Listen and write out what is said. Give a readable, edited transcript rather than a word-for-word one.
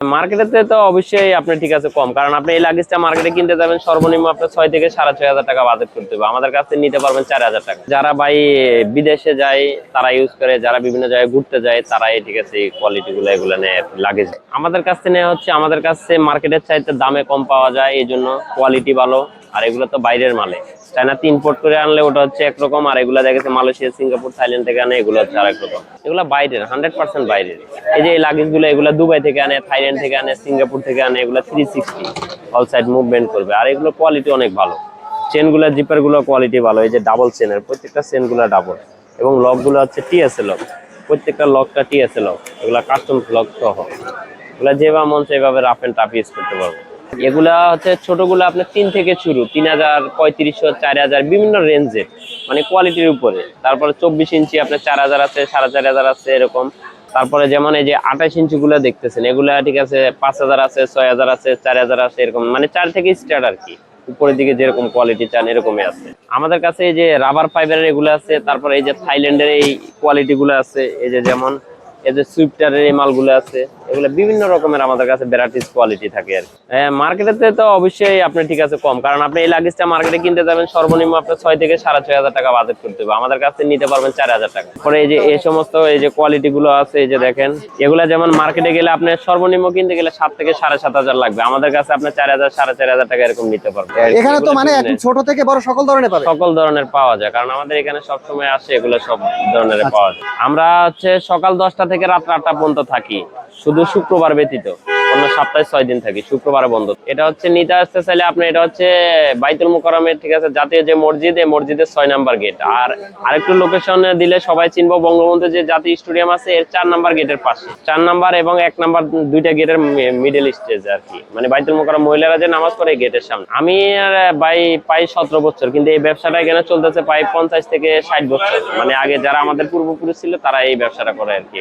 মার্কেটেতে তো অবশ্যই আপনি ঠিক আছে কম, কারণ আপনি এই লাগেজটা মার্কেটে কিনতে যাবেন সর্বনিম্ন আপনার 6 থেকে 6,500 টাকা বাজেট করতে হবে। আমাদের কাছে নিতে পারবেন 4,000 টাকা। যারা ভাই বিদেশে যায় তারা ইউজ করে, যারা বিভিন্ন জায়গায় ঘুরতে যায় তারাই ঠিক আছে এই কোয়ালিটি গুলো এগুলো নেয় লাগেজ। আমাদের কাছে নেওয়া হচ্ছে, আমাদের কাছে মার্কেটের চাইতে দামে কম পাওয়া যায়, এই জন্য কোয়ালিটি ভালো। আর এগুলো তো বাইরের মালে, চায়নাতে ইম্পোর্ট করে আনলে ওটা হচ্ছে একরকম, আর এগুলা দেখেছে মালয়েশিয়া, সিঙ্গাপুর, থাইল্যান্ড থেকে আনে, এগুলো হচ্ছে আরেক রকম। এগুলা বাইরের, 100% বাইরের। এই যে এই লাগেজ গুলো এগুলা দুবাই থেকে আনে, থাইল্যান্ড থেকে আনে, সিঙ্গাপুর থেকে আনে, এগুলা 360 অল সাইড মুভমেন্ট করবে। আর এগুলো কোয়ালিটি অনেক ভালো। চেন গুলা, জিপার গুলো কোয়ালিটি ভালো। এই যে ডাবল চেনের, প্রত্যেকটা চেন গুলা ডাবল, এবং লক গুলো হচ্ছে টিএসএ লক, প্রত্যেকটা লকটা টিএসএ লক, এগুলা কাস্টম লক সহ। এগুলা যেভাবে মন সেভাবে রাফ এন্ড টাফ ইউজ করতে পারবো। এগুলা হচ্ছে ছোটগুলো আপনার 3 থেকে শুরু, 3,000, 3,500, 4,000, বিভিন্ন রেঞ্জের, মানে কোয়ালিটির উপরে। তারপরে 24 ইঞ্চি আপনার 4,000 আছে, 4,500 আছে এরকম। তারপরে যেমন এই যে 28 ইঞ্চি গুলা দেখতেছেন, এগুলা ঠিক আছে 5,000 আছে, 6,000 আছে, 4,000 আছে, এরকম মানে 4 থেকে স্টার্ট আর কি। উপরের দিকে যেরকম কোয়ালিটি চান এরকমই আছে আমাদের কাছে। এই যে রাবার ফাইবারের এগুলো আছে, তারপরে এই যে থাইল্যান্ডের এই কোয়ালিটি গুলো আছে, এই যে যেমন এই যে সুইফটারের এই মালগুলো আছে, এগুলো বিভিন্ন রকমের আমাদের কাছে ভ্যারাইটিস কোয়ালিটি থাকে আর কি। মার্কেটেতে তো অবশ্যই আপনি ঠিক আছে কম, কারণ আপনি এই লাগেজটা মার্কেটে কিনতে যাবেন সর্বনিম্ন আপনার 6 থেকে 6,500 টাকা বাজেট করতে হবে। আমাদের কাছে নিতে পারবেন 4,000 টাকা। পরে এই যে এই সমস্ত এই যে কোয়ালিটি গুলো আছে, এই যে দেখেন এগুলা যেমন মার্কেটে গেলে আপনার সর্বনিম্ন কিনতে গেলে 7 থেকে 7,500 লাগবে, আমাদের কাছে আপনার 4,000, 4,500 টাকা এরকম নিতে পারবেন। এখানে তো মানে একদম ছোট থেকে বড় সকল ধরনের পাবে। সকল ধরনের পাওয়া যায়, কারণ আমাদের এখানে সবসময় আসে, এগুলো সব ধরনের আচ্ছা। পাওয়া যায়। আমরা হচ্ছে সকাল 10টা থেকে রাত 8টা পর্যন্ত থাকি, শুধু শুক্রবার ব্যতীত। অন্য সপ্তাহে 6 দিন থাকি, শুক্রবারে বন্ধ। এটা হচ্ছে নিতে আসতে চাইলে আপনি, এটা হচ্ছে বাইতুল মুকাররমের ঠিক আছে জাতীয় যে মসজিদ, এই মসজিদের 6 নাম্বার গেট। আর আরেকটু লোকেশন দিলে সবাই চিনবো, বঙ্গবন্ধু যে জাতীয় স্টেডিয়াম আছে এর 4 নাম্বার গেটের পাশে। 4 নাম্বার এবং 1 নাম্বার দুইটা গেটের মিডল স্টেজ আর কি, মানে বাইতুল মুকাররম মহিলারা যে নামাজ পড়ে গেটের সামনে। আমি আর ভাই প্রায় 17 বছর, কিন্তু এই ব্যবসাটা এখানে চলতেছে প্রায় 50 থেকে 60 বছর। মানে আগে যারা আমাদের পূর্বপুরুষ ছিল তারা এই ব্যবসাটা করে আর কি।